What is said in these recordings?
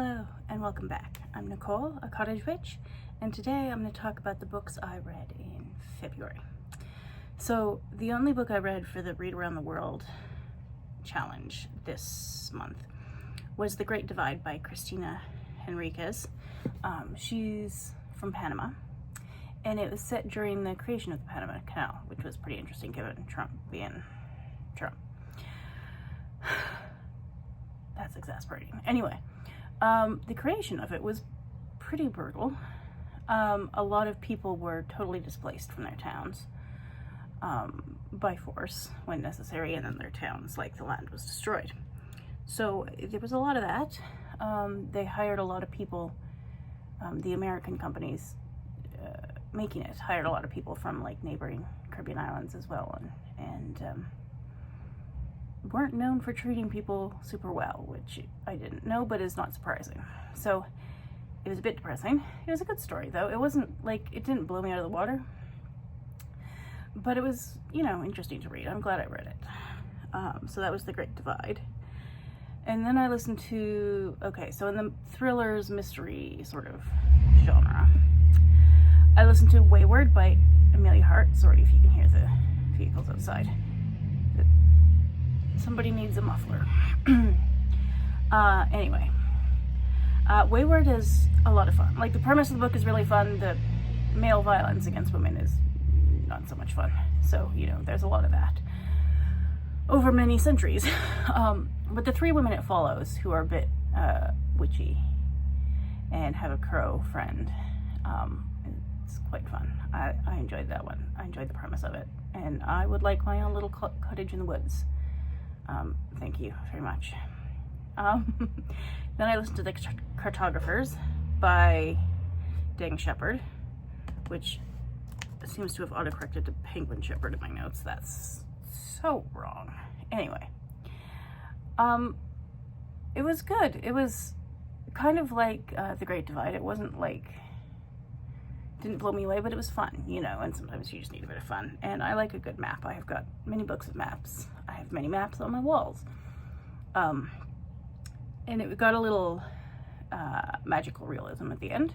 Hello and welcome back. I'm Nicole, a cottage witch, and today I'm going to talk about the books I read in February. So the only book I read for the Read Around the World challenge this month was The Great Divide by Christina Henriquez. She's from Panama, and it was set during the creation of the Panama Canal, which was pretty interesting given Trump being Trump. That's exasperating. Anyway, the creation of it was pretty brutal. A lot of people were totally displaced from their towns by force when necessary, and then their towns, like the land, was destroyed. So there was a lot of that. They hired a lot of people. The American companies making it hired a lot of people from like neighboring Caribbean islands as well, and weren't known for treating people super well, which I didn't know, but is not surprising. So it was a bit depressing. It was a good story though. It wasn't like, it didn't blow me out of the water, but it was, you know, interesting to read. I'm glad I read it. So that was The Great Divide. And then I listened to, okay, so in the thrillers, mystery sort of genre, I listened to Weyward by Emilia Hart. Sorry if you can hear the vehicles outside. Somebody needs a muffler. Anyway, Weyward is a lot of fun. Like, the premise of the book is really fun. The male violence against women is not so much fun. So, you know, there's a lot of that over many centuries. But the three women it follows, who are a bit witchy and have a crow friend, it's quite fun. I enjoyed that one. I enjoyed the premise of it. And I would like my own little cottage in the woods. Thank you very much. Then I listened to the Cartographers by Deng, which seems to have autocorrected to Penguin Shepherd in my notes. That's so wrong. Anyway, it was good. It was kind of like The Great Divide. It wasn't like, didn't blow me away, but it was fun, you know, and sometimes you just need a bit of fun. And I like a good map. I have got many books of maps. I have many maps on my walls. And it got a little magical realism at the end,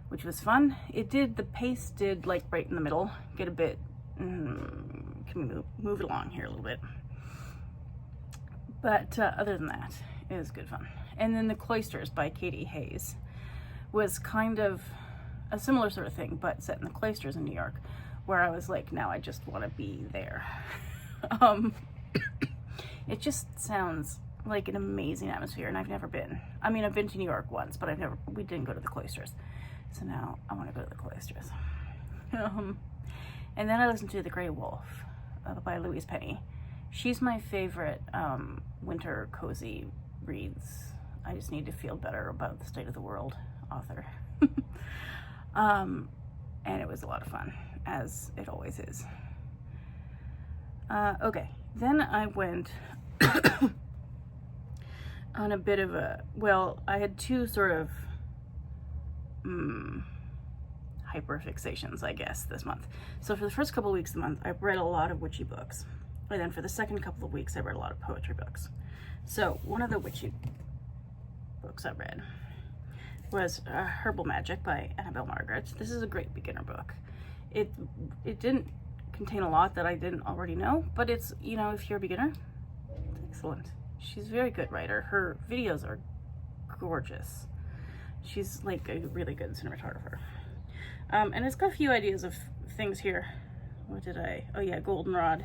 which was fun. It did, the pace did, like, right in the middle, get a bit, can we move it along here a little bit? But other than that, it was good fun. And then The Cloisters by Katy Hayes was kind of a similar sort of thing, but set in the cloisters in New York, where I was like, now I just want to be there. It just sounds like an amazing atmosphere, and I've never been. I mean, I've been to New York once, but we didn't go to the cloisters. So now I want to go to the cloisters. And then I listened to The Grey Wolf by Louise. She's my favorite winter cozy reads. I just need to feel better about the state of the world author. And it was a lot of fun, as it always is. Okay, then I went on a bit of a, well, I had two sort of hyperfixations, I guess, this month. So for the first couple of weeks of the month, I read a lot of witchy books. And then for the second couple of weeks, I read a lot of poetry books. So one of the witchy books I read was Herbal Magic by Annabelle Margaret. This is a great beginner book. It didn't contain a lot that I didn't already know, but it's, you know, if you're a beginner, it's excellent. She's a very good writer. Her videos are gorgeous. She's like a really good cinematographer. And it's got a few ideas of things here. What did oh yeah, goldenrod.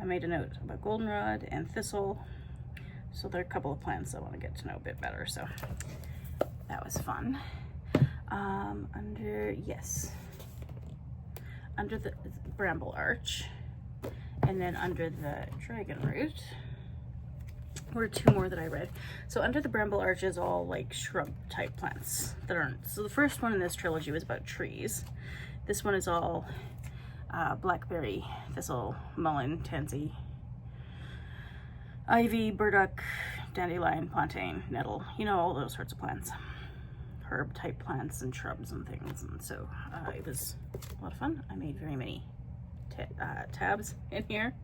I made a note about goldenrod and thistle. So there are a couple of plants I want to get to know a bit better, so that was fun. Under the bramble arch, and then under the dragon root were two more that I read. So under the bramble arch is all like shrub type plants that aren't, so the first one in this trilogy was about trees. This one is all blackberry, thistle, mullein, tansy, ivy, burdock, dandelion, plantain, nettle, you know, all those sorts of plants. Herb type plants and shrubs and things. And so it was a lot of fun. I made very many tabs in here.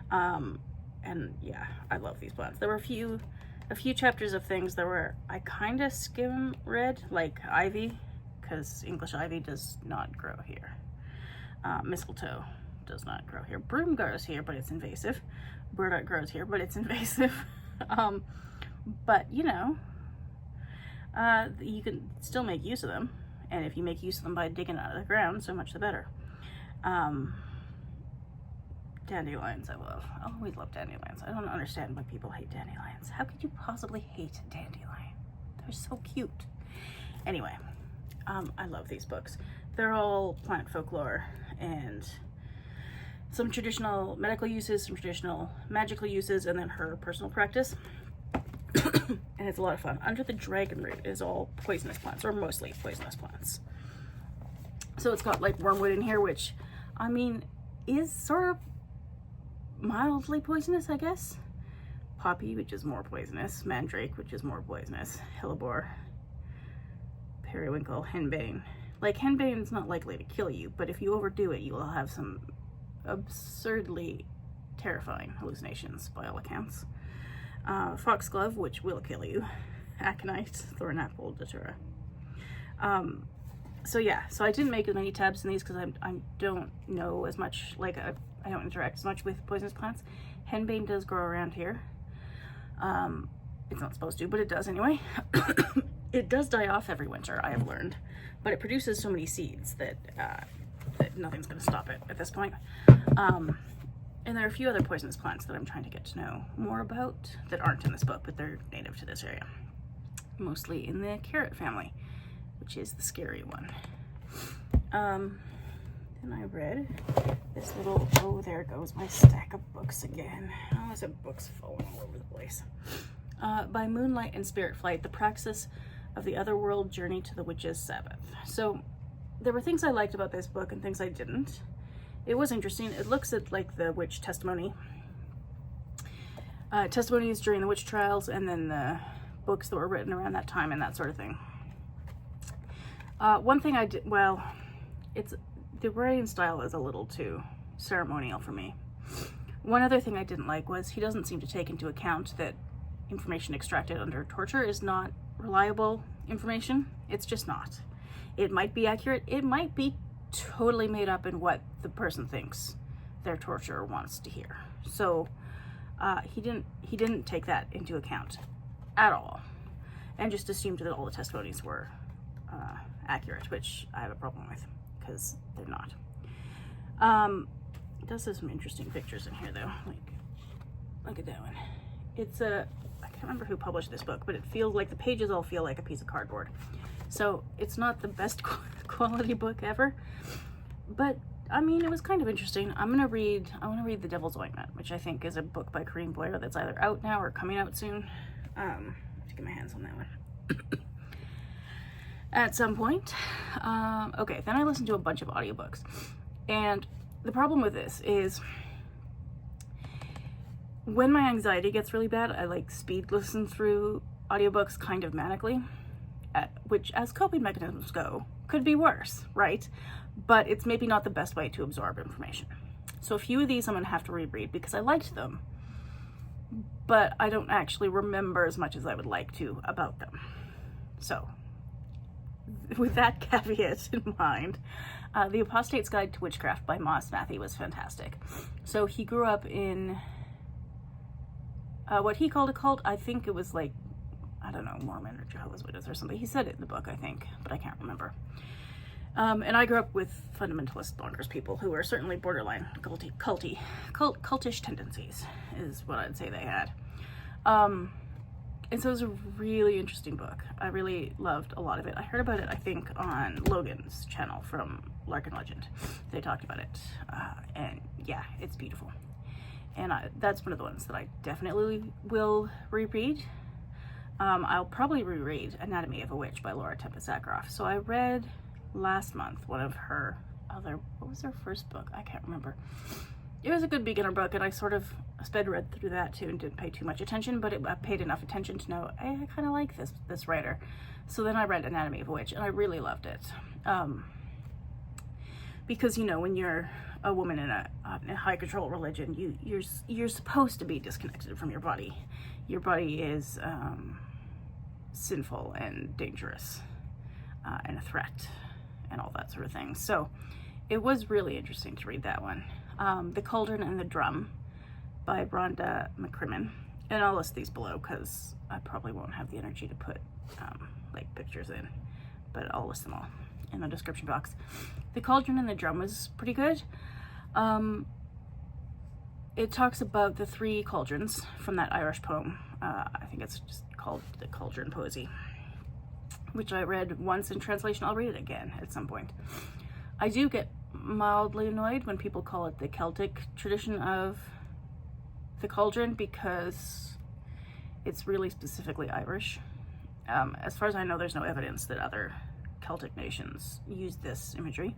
And yeah, I love these plants. There were a few a few chapters of things that were, I kind of skim read, like ivy, because English ivy does not grow here. Mistletoe does not grow here. Broom grows here, but it's invasive. Burdock grows here, but it's invasive. But, you know, you can still make use of them. And if you make use of them by digging out of the ground, so much the better. Dandelions I love. I always love dandelions. I don't understand why people hate dandelions. How could you possibly hate a dandelion? They're so cute. Anyway, I love these books. They're all plant folklore and some traditional medical uses, some traditional magical uses, and then her personal practice. And it's a lot of fun. Under the Dragon Root is all poisonous plants, or mostly poisonous plants. So it's got like wormwood in here, which, I mean, is sort of mildly poisonous, I guess. Poppy, which is more poisonous. Mandrake, which is more poisonous. Hellebore, periwinkle, henbane. Like, henbane's not likely to kill you, but if you overdo it, you will have some absurdly terrifying hallucinations, by all accounts. Foxglove, which will kill you. Aconite, thornapple, datura. So yeah, so I didn't make as many tabs in these because I don't know as much, like I don't interact as much with poisonous plants. Henbane does grow around here. It's not supposed to, but it does anyway. It does die off every winter, I have learned, but it produces so many seeds that, that nothing's going to stop it at this point. And there are a few other poisonous plants that I'm trying to get to know more about that aren't in this book, but they're native to this area. Mostly in the carrot family, which is the scary one. Then I read this little, oh, there goes my stack of books again. Oh, is it books falling all over the place? By Moonlight and Spirit Flight, The Praxis of the Otherworld Journey to the Witch's Sabbath. So there were things I liked about this book and things I didn't. It was interesting. It looks at like the witch testimonies during the witch trials, and then the books that were written around that time and that sort of thing. One thing I did, well, the writing style is a little too ceremonial for me. One other thing I didn't like was he doesn't seem to take into account that information extracted under torture is not reliable information. It's just not. It might be accurate. It might be totally made up in what the person thinks their torturer wants to hear. So he didn't take that into account at all, and just assumed that all the testimonies were accurate, which I have a problem with because they're not. It does have some interesting pictures in here though. Like, look at that one. It's I can't remember who published this book, but it feels like the pages all feel like a piece of cardboard. So it's not the best quality book ever, but I mean, it was kind of interesting. I want to read The Devil's Ointment, which I think is a book by Corinne Boyer that's either out now or coming out soon. To get my hands on that one at some point. Okay, then I listened to a bunch of audiobooks, and the problem with this is when my anxiety gets really bad, I like speed listen through audiobooks kind of manically, which, as coping mechanisms go, could be worse, right? But it's maybe not the best way to absorb information. So a few of these I'm gonna have to reread because I liked them, but I don't actually remember as much as I would like to about them. So with that caveat in mind, The Apostate's Guide to Witchcraft by Moss Matthew was fantastic. So he grew up in what he called a cult. I think it was like, I don't know, Mormon or Jehovah's Witness or something. He said it in the book, I think, but I can't remember. And I grew up with fundamentalist bonkers people who were certainly borderline cultish tendencies, is what I'd say they had. And so it was a really interesting book. I really loved a lot of it. I heard about it, I think, on Logan's channel from Larkin Legend. They talked about it, and yeah, it's beautiful. And that's one of the ones that I definitely will reread. I'll probably reread Anatomy of a Witch by Laura Tempest Zakharoff. So I read last month one of her other, what was her first book? I can't remember. It was a good beginner book, and I sort of read through that too and didn't pay too much attention, but I paid enough attention to know, hey, I kind of like this writer. So then I read Anatomy of a Witch, and I really loved it. Because, you know, when you're a woman in a high control religion, you're supposed to be disconnected from your body. your body is sinful and dangerous and a threat and all that sort of thing. So it was really interesting to read that one. The Cauldron and the Drum by Rhonda McCrimmon. And I'll list these below because I probably won't have the energy to put like pictures in, but I'll list them all in the description box. The Cauldron and the Drum was pretty good. It talks about the 3 cauldrons from that Irish poem. I think it's just called the Cauldron Poesy, which I read once in translation. I'll read it again at some point. I do get mildly annoyed when people call it the Celtic tradition of the cauldron because it's really specifically Irish. As far as I know, there's no evidence that other Celtic nations use this imagery.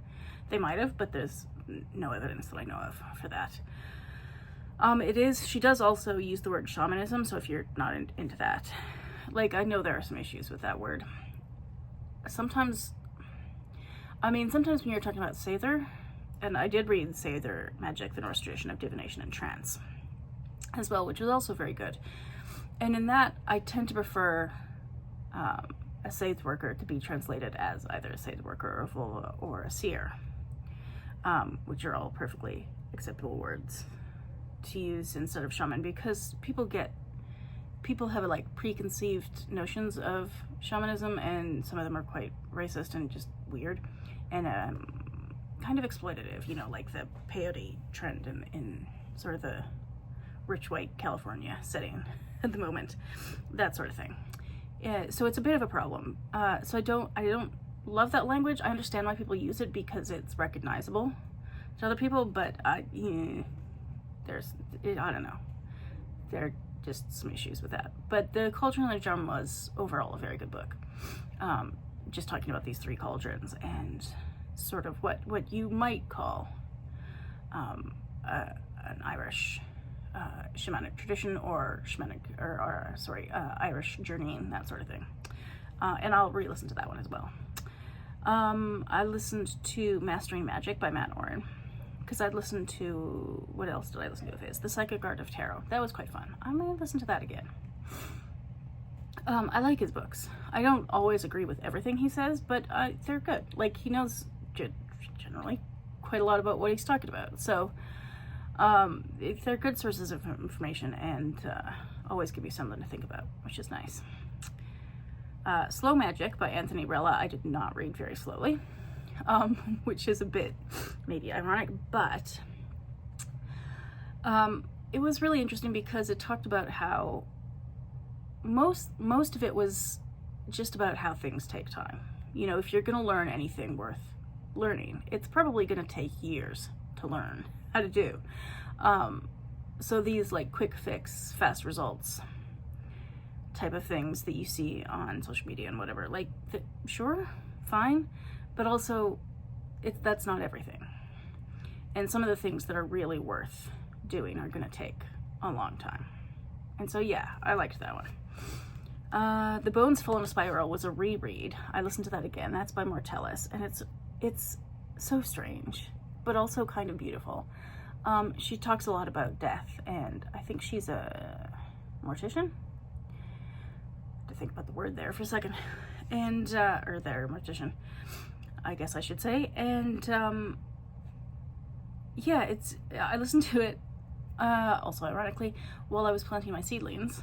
They might have, but there's no evidence that I know of for that. She does also use the word shamanism, so if you're not into that, like, I know there are some issues with that word. Sometimes when you're talking about Seidr, and I did read Seidr Magic, the Norse tradition of divination and trance, as well, which was also very good. And in that, I tend to prefer a Seidr worker to be translated as either a Seidr worker or a Volva or a seer, which are all perfectly acceptable words to use instead of shaman, because people have like preconceived notions of shamanism, and some of them are quite racist and just weird and kind of exploitative, like the peyote trend in sort of the rich white California setting at the moment, that sort of thing. So it's a bit of a problem. So I don't love that language. I understand why people use it because it's recognizable to other people, but I don't know. There are just some issues with that. But The Cauldron and the Drum was overall a very good book. Just talking about these 3 cauldrons and sort of what you might call an Irish shamanic tradition or Irish journeying, that sort of thing. And I'll re-listen to that one as well. I listened to Mastering Magic by Matt Oren, because I'd listened to, what else did I listen to of his? The Psychic Art of Tarot. That was quite fun. I'm going to listen to that again. I like his books. I don't always agree with everything he says, but they're good. Like, he knows generally quite a lot about what he's talking about. So they're good sources of information and always give you something to think about, which is nice. Slow Magic by Anthony Rella. I did not read very slowly, which is a bit maybe ironic, but it was really interesting because it talked about how most of it was just about how things take time. If you're going to learn anything worth learning, it's probably going to take years to learn how to do. So these like quick fix, fast results type of things that you see on social media and whatever, like, sure, fine, but also that's not everything. And some of the things that are really worth doing are going to take a long time. And so, yeah, I liked that one. The Bones Full in a Spiral was a reread. I listened to that again. That's by Mortellus, and it's so strange, but also kind of beautiful. She talks a lot about death, and I think she's a mortician. To think about the word there for a second, and mortician, I guess I should say. And yeah, I listened to it also ironically while I was planting my seedlings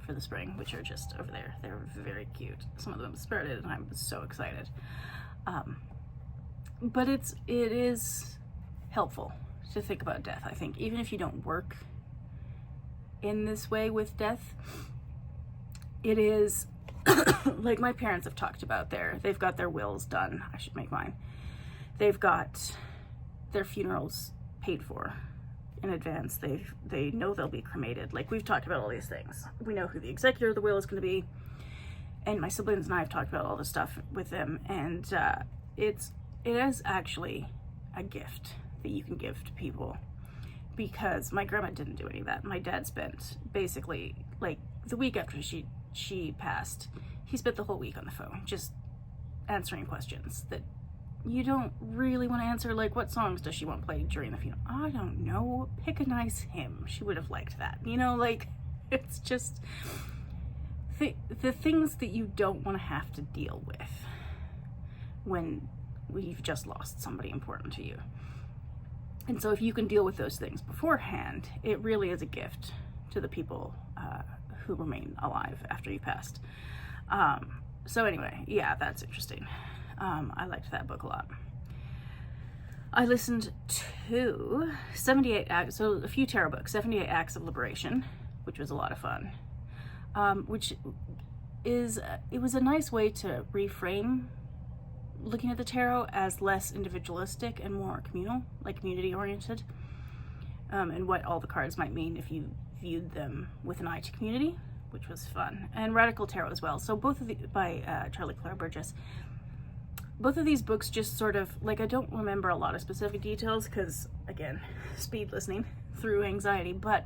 for the spring, which are just over there. They're very cute. Some of them sprouted, and I'm so excited. But it is helpful to think about death, I think, even if you don't work in this way with death. It is like my parents have talked about they've got their wills done. I should make mine. They've got their funerals paid for in advance. They know they'll be cremated. Like, we've talked about all these things. We know who the executor of the will is going to be, and my siblings and I have talked about all this stuff with them, and it is actually a gift that you can give to people, because my grandma didn't do any of that. My dad spent basically, like, the week after she passed, he spent the whole week on the phone just answering questions that you don't really want to answer, like, what songs does she want played during the funeral? I don't know, pick a nice hymn. She would have liked that, like, It's just the things that you don't want to have to deal with when you've just lost somebody important to you. And so if you can deal with those things beforehand, it really is a gift to the people who remain alive after you passed. So anyway, yeah, that's interesting. I liked that book a lot. I listened to 78 Acts, so a few tarot books, 78 Acts of Liberation, which was a lot of fun. It was a nice way to reframe looking at the tarot as less individualistic and more communal, like community oriented, and what all the cards might mean if you viewed them with an eye to community, which was fun. And Radical Tarot as well. So both of the, by Charlie Claire Burgess. Both of these books just sort of, like, I don't remember a lot of specific details because, again, speed listening through anxiety, but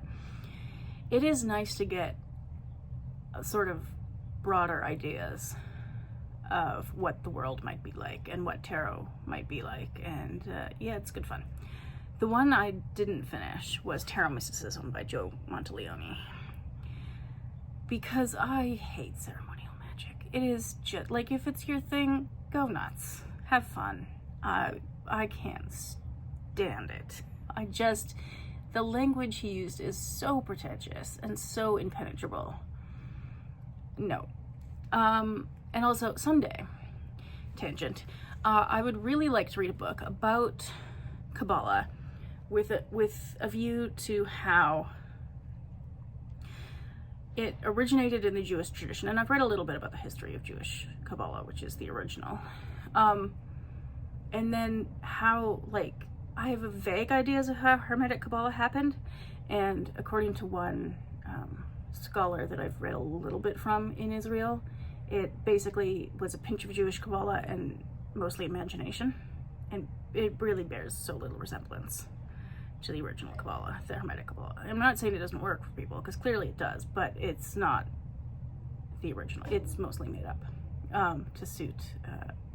it is nice to get a sort of broader ideas of what the world might be like and what tarot might be like, and yeah, it's good fun. The one I didn't finish was Tarot Mysticism by Joe Monteleone, because I hate ceremonial magic. It is just, like, if it's your thing, go nuts. Have fun. I can't stand it. The language he used is so pretentious and so impenetrable. No. And also, someday, tangent, I would really like to read a book about Kabbalah with a view to how it originated in the Jewish tradition. And I've read a little bit about the history of Jewish Kabbalah, which is the original. And then how, like, I have a vague ideas of how Hermetic Kabbalah happened. And according to one scholar that I've read a little bit from in Israel, it basically was a pinch of Jewish Kabbalah and mostly imagination. And it really bears so little resemblance to the original Kabbalah, the Hermetic Kabbalah. I'm not saying it doesn't work for people, because clearly it does, but it's not the original. It's mostly made up to suit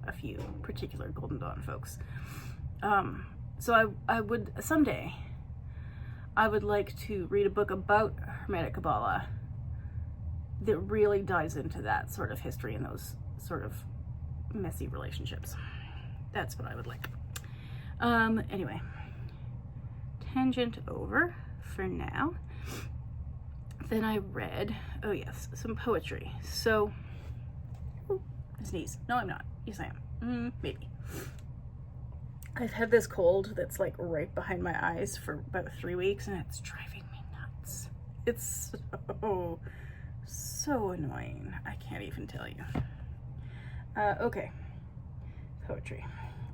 a few particular Golden Dawn folks. So I would, someday, I would like to read a book about Hermetic Kabbalah that really dives into that sort of history and those sort of messy relationships. That's what I would like. Anyway, tangent over for now. Then I read, oh yes, some poetry. So, I sneeze. No, I'm not. Yes, I am. Maybe. I've had this cold that's like right behind my eyes for about 3 weeks, and it's driving me nuts. It's so annoying. I can't even tell you. Okay. Poetry.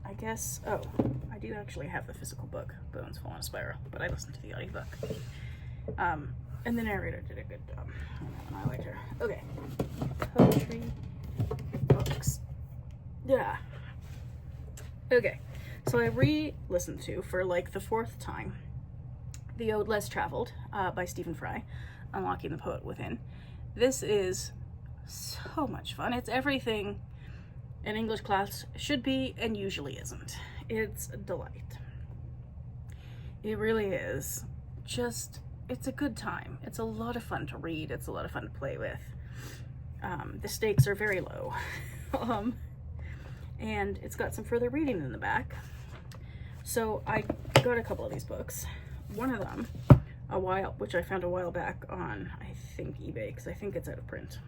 I guess, I do actually have the physical book, Bones Fall in a Spiral, but I listened to the audiobook. And the narrator did a good job on that one. I liked her. Okay. Poetry books. Yeah. Okay. So I re-listened to, for like the 4th time, The Ode Less Traveled by Stephen Fry, Unlocking the Poet Within. This is so much fun. It's everything an English class should be and usually isn't. It's a delight. It really is. Just, it's a good time. It's a lot of fun to read. It's a lot of fun to play with. The stakes are very low. And it's got some further reading in the back. So I got a couple of these books. One of them, which I found a while back on, I think, eBay, because I think it's out of print,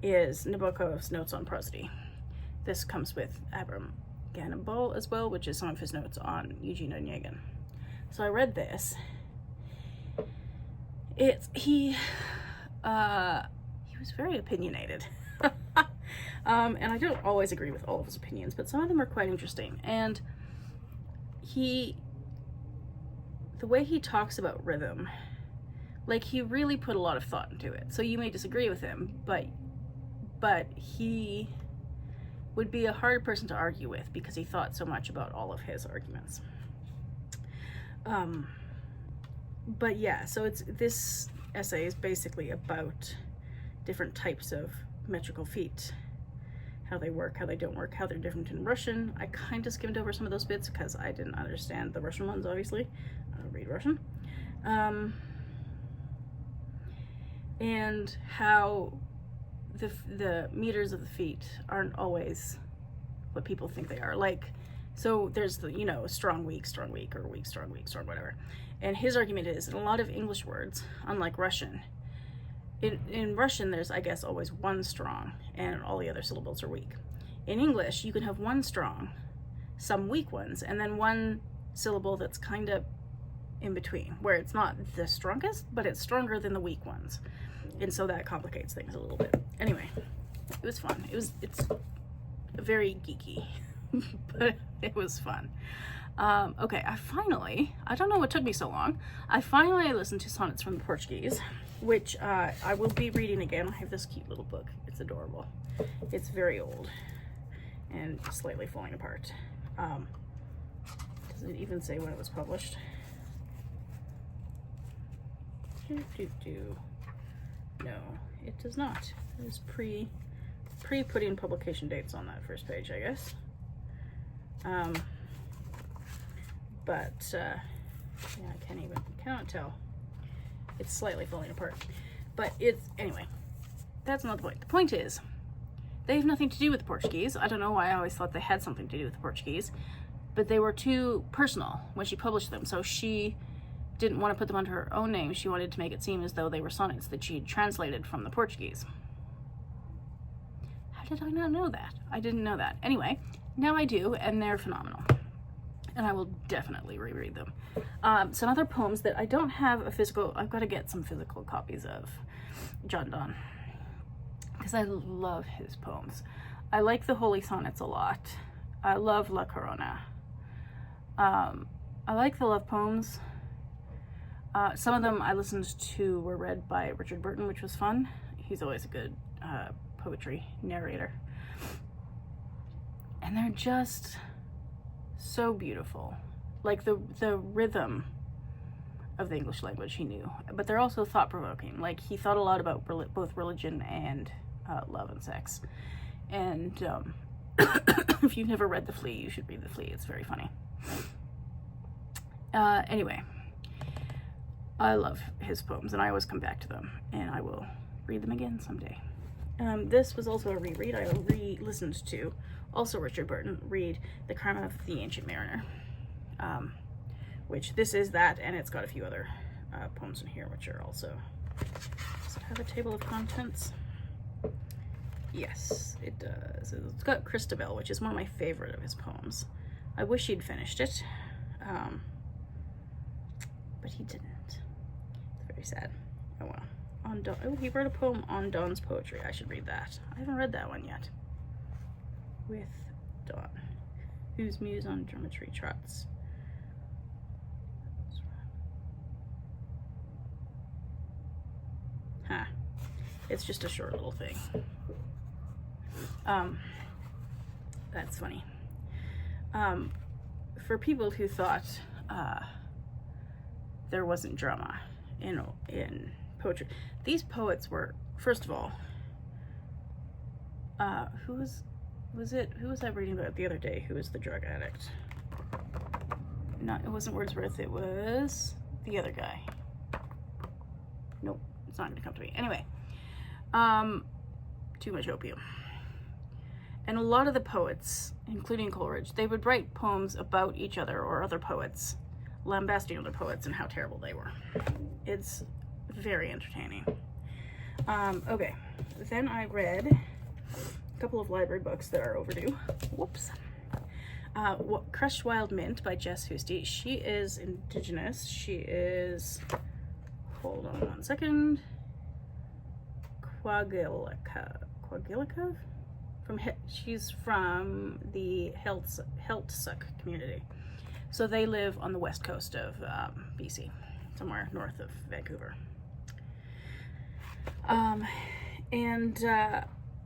is Nabokov's Notes on Prosody. This comes with Abram Ganabal as well, which is some of his notes on Eugene Onegin. So I read this. He was very opinionated. And I don't always agree with all of his opinions, but some of them are quite interesting. And the way he talks about rhythm, like, he really put a lot of thought into it. So you may disagree with him, but he would be a hard person to argue with because he thought so much about all of his arguments. But yeah, so this essay is basically about different types of metrical feet, how they work, how they don't work, how they're different in Russian. I kind of skimmed over some of those bits because I didn't understand the Russian ones, obviously. I don't read Russian. and how the meters of the feet aren't always what people think they are. Like, so there's the, you know, strong, weak, or weak, strong, whatever. And his argument is, in a lot of English words, unlike Russian, in Russian there's, I guess, always one strong and all the other syllables are weak. In English, you can have one strong, some weak ones, and then one syllable that's kind of in between, where it's not the strongest, but it's stronger than the weak ones. And so that complicates things a little bit. Anyway, it was fun. It's very geeky, but it was fun. Okay, I don't know what took me so long. I finally listened to Sonnets from the Portuguese, which I will be reading again. I have this cute little book. It's adorable. It's very old and slightly falling apart. Does it even say when it was published? No, it does not. It was pre putting publication dates on that first page, I guess. Yeah, I cannot tell. It's slightly falling apart, but anyway, that's not the point. The point is, they have nothing to do with the Portuguese. I don't know why I always thought they had something to do with the Portuguese, but they were too personal when she published them, so she didn't want to put them under her own name. She wanted to make it seem as though they were sonnets that she had translated from the Portuguese. How did I not know that? I didn't know that. Anyway, now I do, and they're phenomenal. And I will definitely reread them. Some other poems that I don't have a physical, I've got to get some physical copies of Donne, because I love his poems. I like the Holy Sonnets a lot. I love La Corona. I like the love poems. Some of them I listened to were read by Richard Burton, which was fun. He's always a good poetry narrator. And they're just so beautiful. Like the rhythm of the English language he knew. But they're also thought-provoking. Like, he thought a lot about both religion and love and sex. And if you've never read The Flea, you should read The Flea. It's very funny. Anyway, I love his poems, and I always come back to them, and I will read them again someday. This was also a reread. I re-listened to, also Richard Burton, read The Crime of the Ancient Mariner, which this is that, and it's got a few other poems in here, which are also... Does it have a table of contents? Yes, it does. It's got Christabel, which is one of my favorite of his poems. I wish he'd finished it, but he didn't. It's very sad. Oh well. Oh, he wrote a poem on Donne's poetry. I should read that. I haven't read that one yet. With Donne, whose muse on geometry trots. Huh. It's just a short little thing. That's funny. For people who thought there wasn't drama in poetry, these poets were, first of all, who was I reading about the other day? Who was the drug addict? It wasn't Wordsworth, it was the other guy. Nope, it's not gonna come to me. Anyway, too much opium. And a lot of the poets, including Coleridge, they would write poems about each other or other poets, lambasting other poets and how terrible they were. It's very entertaining. Okay, then I read a couple of library books that are overdue. Whoops. Crushed Wild Mint by Jess Housty. She is indigenous. She is, hold on one second, Quagilica? She's from the Heltsuck community. So they live on the west coast of BC, somewhere north of Vancouver.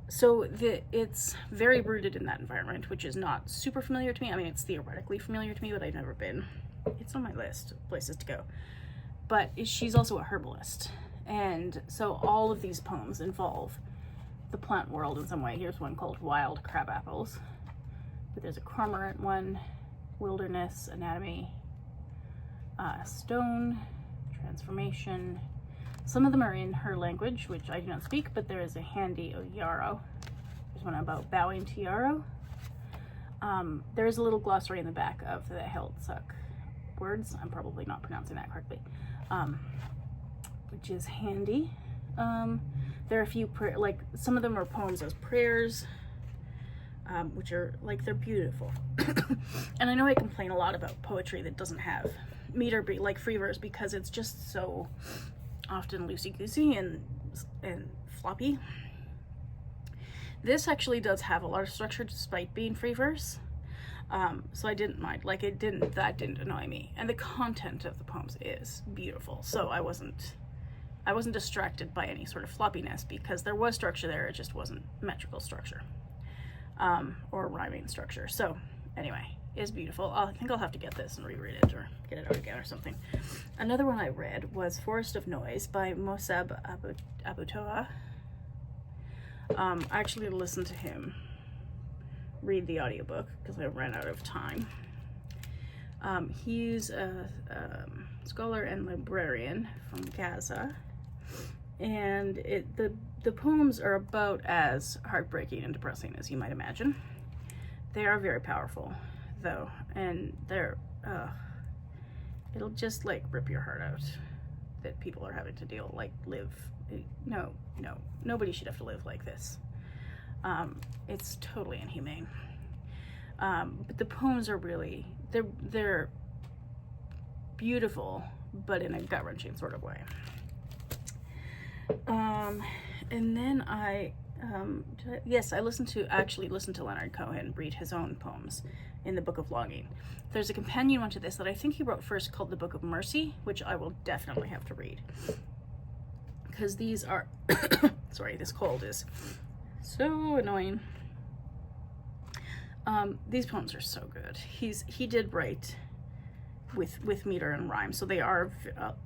So it's very rooted in that environment, which is not super familiar to me. I mean, it's theoretically familiar to me, but I've never been. It's on my list of places to go. But she's also a herbalist. And so all of these poems involve the plant world in some way. Here's one called Wild Crab Apples. But there's a cormorant one, Wilderness, Anatomy, Stone, Transformation, Some of them are in her language, which I do not speak, but there is a handy Yarrow. There's one about bowing to Yarrow. There is a little glossary in the back of the Heldsuck words. I'm probably not pronouncing that correctly, which is handy. There are a few like some of them are poems as prayers, which are like, they're beautiful. And I know I complain a lot about poetry that doesn't have meter, like free verse, because it's just so often loosey-goosey and floppy. This actually does have a lot of structure despite being free verse, so I didn't mind. Like, that didn't annoy me, and the content of the poems is beautiful, so I wasn't distracted by any sort of floppiness, because there was structure there, it just wasn't metrical structure, or rhyming structure. So anyway, it's beautiful. I think I'll have to get this and reread it, or get it out again or something. Another one I read was Forest of Noise by Mosab Abu Toha. I actually listened to him read the audiobook because I ran out of time. He's a scholar and librarian from Gaza, and the poems are about as heartbreaking and depressing as you might imagine. They are very powerful, though, and they're it'll just like rip your heart out that people are having to live. No, nobody should have to live like this. It's totally inhumane. But the poems are really, they're beautiful, but in a gut-wrenching sort of way. And then I listened to Leonard Cohen read his own poems in the Book of Longing. There's a companion one to this that I think he wrote first called the Book of Mercy, which I will definitely have to read, because these are sorry, this cold is so annoying. These poems are so good. He did write with meter and rhyme, so they are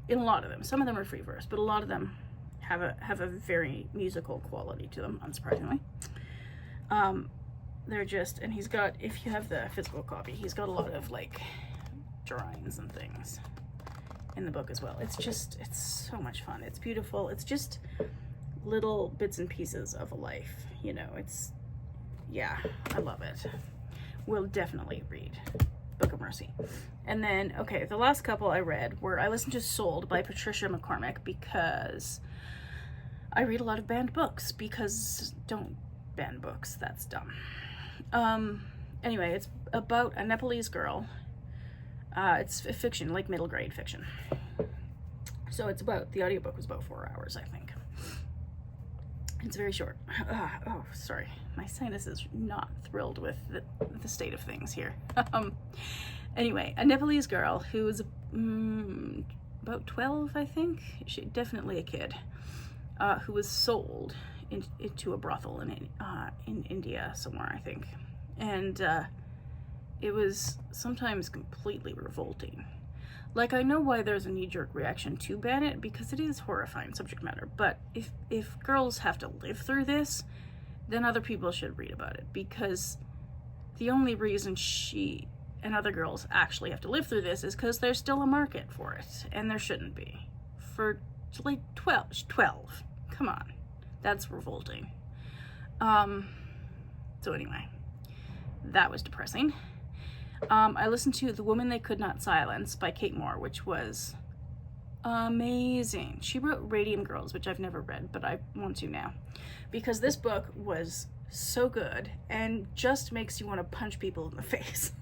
in a lot of them. Some of them are free verse, but a lot of them have a very musical quality to them, unsurprisingly. They're just, and he's got, if you have the physical copy, he's got a lot of like drawings and things in the book as well. It's so much fun. It's beautiful. It's just little bits and pieces of a life, you know. Yeah, I love it. We'll definitely read Book of Mercy. And then, okay, the last couple I read were, I listened to Sold by Patricia McCormick, because I read a lot of banned books, because don't ban books, that's dumb. Anyway, it's about a Nepalese girl. It's a fiction, like middle grade fiction. So the audiobook was about 4 hours, I think. It's very short. Oh, sorry. My sinus is not thrilled with the state of things here. Anyway, a Nepalese girl who was about 12, I think. Definitely a kid, who was sold into a brothel in India somewhere, I think. And it was sometimes completely revolting. Like, I know why there's a knee-jerk reaction to ban it, because it is horrifying subject matter, but if girls have to live through this, then other people should read about it, because the only reason she and other girls actually have to live through this is because there's still a market for it, and there shouldn't be. For, like, 12, come on, that's revolting. So anyway, that was depressing. I listened to The Woman They Could Not Silence by Kate Moore, which was amazing. She wrote Radium Girls, which I've never read, but I want to now, because this book was so good and just makes you want to punch people in the face.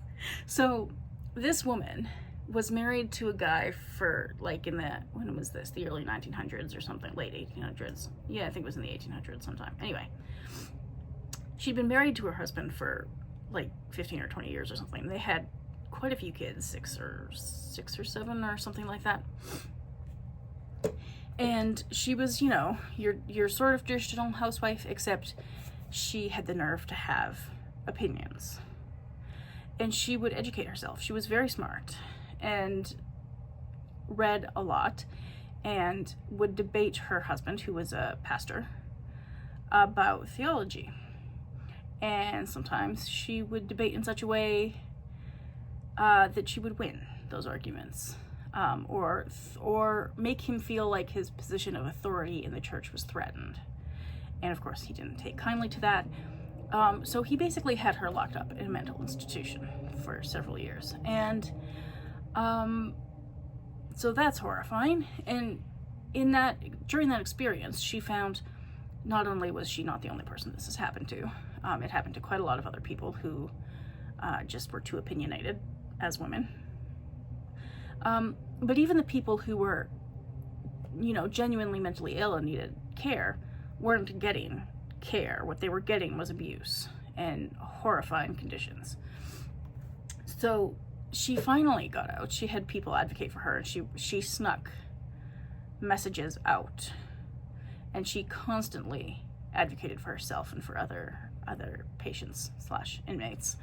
So this woman was married to a guy for, like, when was this? The early 1900s or something, late 1800s. Yeah, I think it was in the 1800s sometime. Anyway, she'd been married to her husband for like 15 or 20 years or something. They had quite a few kids, six or seven or something like that. And she was, you know, your sort of traditional housewife, except she had the nerve to have opinions. And she would educate herself. She was very smart and read a lot, and would debate her husband, who was a pastor, about theology. And sometimes she would debate in such a way that she would win those arguments. or make him feel like his position of authority in the church was threatened. And of course, he didn't take kindly to that. So he basically had her locked up in a mental institution for several years. And so that's horrifying. And during that experience, she found not only was she not the only person this has happened to, it happened to quite a lot of other people who just were too opinionated as women. But even the people who were, genuinely mentally ill and needed care weren't getting care. What they were getting was abuse and horrifying conditions. So she finally got out. She had people advocate for her, and she snuck messages out, and she constantly advocated for herself and for other patients / inmates.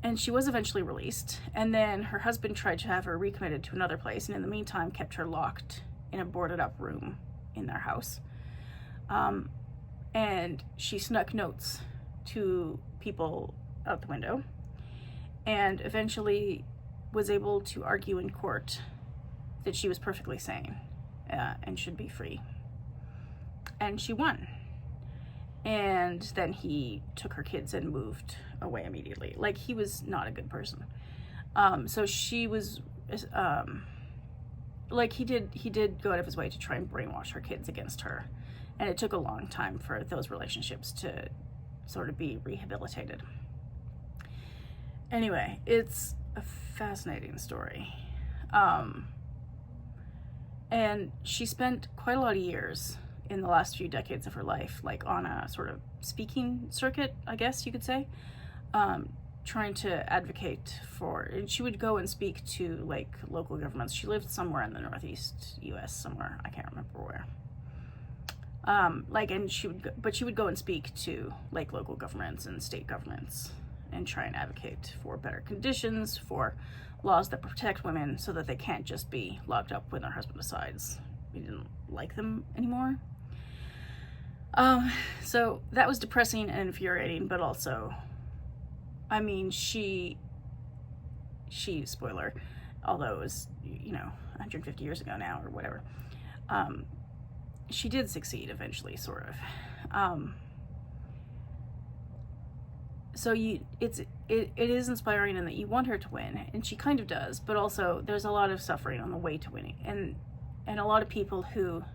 And she was eventually released, and then her husband tried to have her recommitted to another place, and in the meantime kept her locked in a boarded up room in their house. And she snuck notes to people out the window, and eventually was able to argue in court that she was perfectly sane and should be free. And she won. And then he took her kids and moved away immediately. Like, he was not a good person. So she was, he did go out of his way to try and brainwash her kids against her. And it took a long time for those relationships to sort of be rehabilitated. Anyway, it's a fascinating story. And she spent quite a lot of years in the last few decades of her life, like on a sort of speaking circuit, I guess you could say, trying to advocate for, and she would go and speak to like local governments. She lived somewhere in the Northeast US, somewhere, I can't remember where. She would go and speak to like local governments and state governments and try and advocate for better conditions, for laws that protect women so that they can't just be locked up when their husband decides he didn't like them anymore. So that was depressing and infuriating, but also, I mean, she, spoiler, although it was, 150 years ago now or whatever, she did succeed eventually, sort of. So it is inspiring in that you want her to win, and she kind of does, but also there's a lot of suffering on the way to winning, and a lot of people who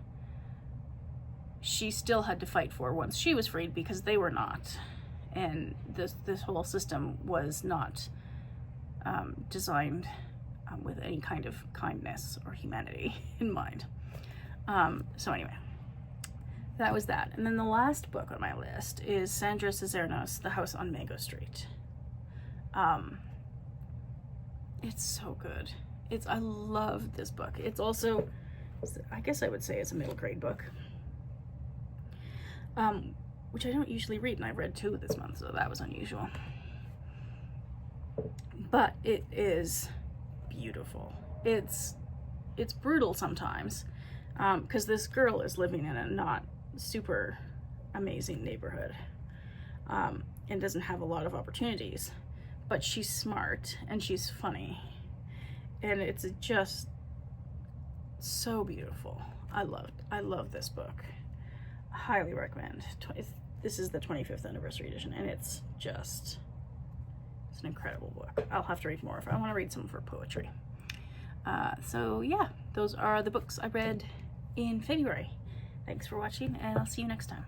she still had to fight for once she was freed because they were not. And this whole system was not designed with any kind of kindness or humanity in mind. So anyway, that was that. And then the last book on my list is Sandra Cisneros, The House on Mango Street. It's so good. I love this book. It's also, I guess I would say it's a middle grade book. Which I don't usually read, and I read 2 this month, so that was unusual. But it is beautiful. It's brutal sometimes, because this girl is living in a not super amazing neighborhood, and doesn't have a lot of opportunities, but she's smart and she's funny, and it's just so beautiful. I love this book. Highly recommend. This is the 25th anniversary edition, and it's an incredible book. I'll have to read more if I want to read some for poetry. So yeah, those are the books I read in February. Thanks for watching, and I'll see you next time.